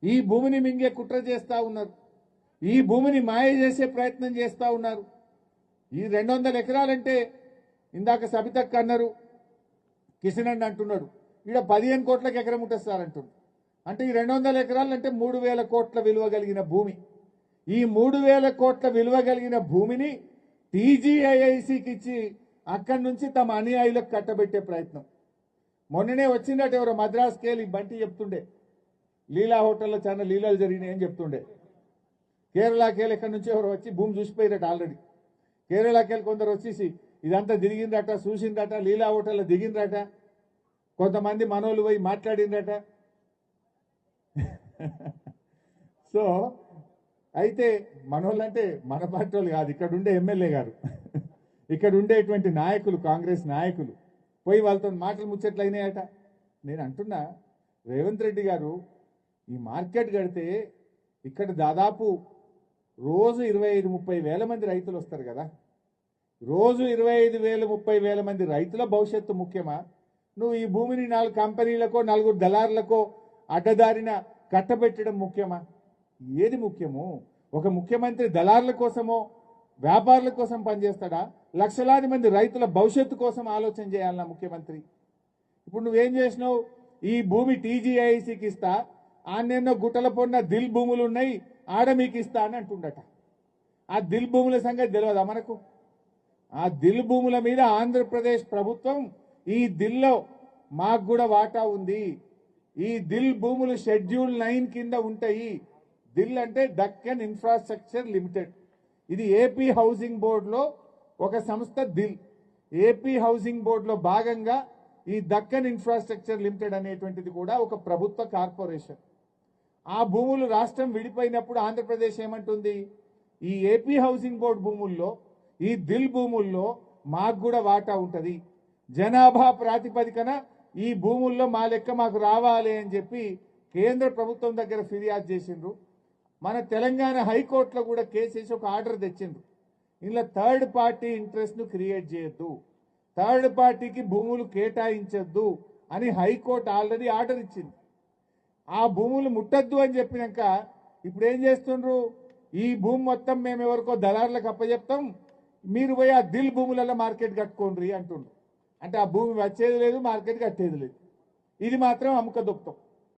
ఈ భూమిని మింగే కుట్ర చేస్తా ఉన్నారు. ఈ భూమిని మాయ చేసే ప్రయత్నం చేస్తా ఉన్నారు. ఈ 200 ఎకరాలంటే ఇందాక సబితక్క అన్నారు, కిషన్ అన్న అంటున్నాడు ఇక్కడ 15 కోట్లకు ఎకరం ఉంటుంది సార్ అంటున్నాడు. అంటే ఈ 200 ఎకరాలు అంటే 3,000 కోట్ల విలువ కలిగిన భూమి. ఈ 3,000 కోట్ల విలువ కలిగిన భూమిని టీజీఐఐసికి ఇచ్చి అక్కడి నుంచి తమ అనుయాయులకు కట్టబెట్టే ప్రయత్నం. మొన్ననే వచ్చిందట ఎవరో మద్రాస్ కేలి బంటి చెప్తుండే, లీలా హోటల్లో చాలా లీలాలు జరిగినాయి అని చెప్తుండే. కేరళకేళ ఎక్కడి నుంచి ఎవరు వచ్చి భూమి చూసిపోయిరట ఆల్రెడీ. కేరళకేళ కొందరు వచ్చేసి ఇదంతా దిగిందట, చూసిందట, లీలా హోటల్లో దిగిందట, కొంతమంది మనోళ్ళు పోయి మాట్లాడిందట. సో అయితే మనోళ్ళు అంటే మన పార్టీ వాళ్ళు కాదు, ఇక్కడ ఉండే ఎమ్మెల్యే గారు, ఇక్కడ ఉండేటువంటి నాయకులు, కాంగ్రెస్ నాయకులు పోయి వాళ్ళతో మాటలు ముచ్చట్లు అయినాయట. నేను అంటున్నా, రేవంత్ రెడ్డి గారు ఈ మార్కెట్ కడితే ఇక్కడ దాదాపు రోజు 25-30 వేల మంది రైతులు వస్తారు కదా. రోజు 25,000-30 వేల మంది రైతుల భవిష్యత్తు ముఖ్యమా? నువ్వు ఈ భూమిని 4 కంపెనీలకో 4 దళారులకో అడ్డదారిన కట్టబెట్టడం ముఖ్యమా? ఏది ముఖ్యము? ఒక ముఖ్యమంత్రి దళారుల కోసమో వ్యాపారుల కోసం పనిచేస్తాడా? లక్షలాది మంది రైతుల భవిష్యత్తు కోసం ఆలోచన చేయాలన్నా ముఖ్యమంత్రి? ఇప్పుడు నువ్వేం చేసినావు? ఈ భూమి టీజీఐసికి ఇస్తా, ఆన్నెన్నో గుట్టల పొన్న దిల్ భూములు ఉన్నాయి, ఆడ మీకు ఇస్తా అని అంటుండట. ఆ దిల్ భూముల సంగతి తెలియదా మనకు? ఆ దిల్ భూముల మీద ఆంధ్రప్రదేశ్ ప్రభుత్వం, ఈ దిల్లో మాకు కూడా వాటా ఉంది, ఈ దిల్ భూములు షెడ్యూల్ 9 కింద ఉంటాయి. దిల్ అంటే దక్కన్ ఇన్ఫ్రాస్ట్రక్చర్ లిమిటెడ్. ఇది ఏపీ హౌసింగ్ బోర్డులో ఒక సంస్థ. దిల్ ఏపీ హౌసింగ్ బోర్డులో భాగంగా ఈ దక్కన్ ఇన్ఫ్రాస్ట్రక్చర్ లిమిటెడ్ అనేటువంటిది కూడా ఒక ప్రభుత్వ కార్పొరేషన్. ఆ భూములు రాష్ట్రం విడిపోయినప్పుడు ఆంధ్రప్రదేశ్ ఏమంటుంది? ఈ ఏపీ హౌసింగ్ బోర్డు భూముల్లో, ఈ దిల్ భూముల్లో మాకు కూడా వాటా ఉంటుంది, జనాభా ప్రాతిపదికన ఈ భూముల్లో మా లెక్క మాకు రావాలి అని చెప్పి కేంద్ర ప్రభుత్వం దగ్గర ఫిర్యాదు చేసిండ్రు. మన తెలంగాణ హైకోర్టులో కూడా కేసేసి ఒక ఆర్డర్ తెచ్చిండ్రు. ఇలా థర్డ్ పార్టీ ఇంట్రెస్ట్ను క్రియేట్ చేయొద్దు, థర్డ్ పార్టీకి భూములు కేటాయించొద్దు అని హైకోర్టు ఆల్రెడీ ఆర్డర్ ఇచ్చింది. ఆ భూములు ముట్టద్దు అని చెప్పినాక ఇప్పుడు ఏం చేస్తుండ్రు? ఈ భూమి మొత్తం మేము ఎవరికో దళారులకు అప్పచెప్తాం, మీరు పోయి ఆ దిల్ భూములలో మార్కెట్ కట్టుకోండి అంటుండ్రు. అంటే ఆ భూమి వచ్చేది లేదు, మార్కెట్ కట్టేది లేదు. ఇది మాత్రం అమ్ముక దొక్కుతాం.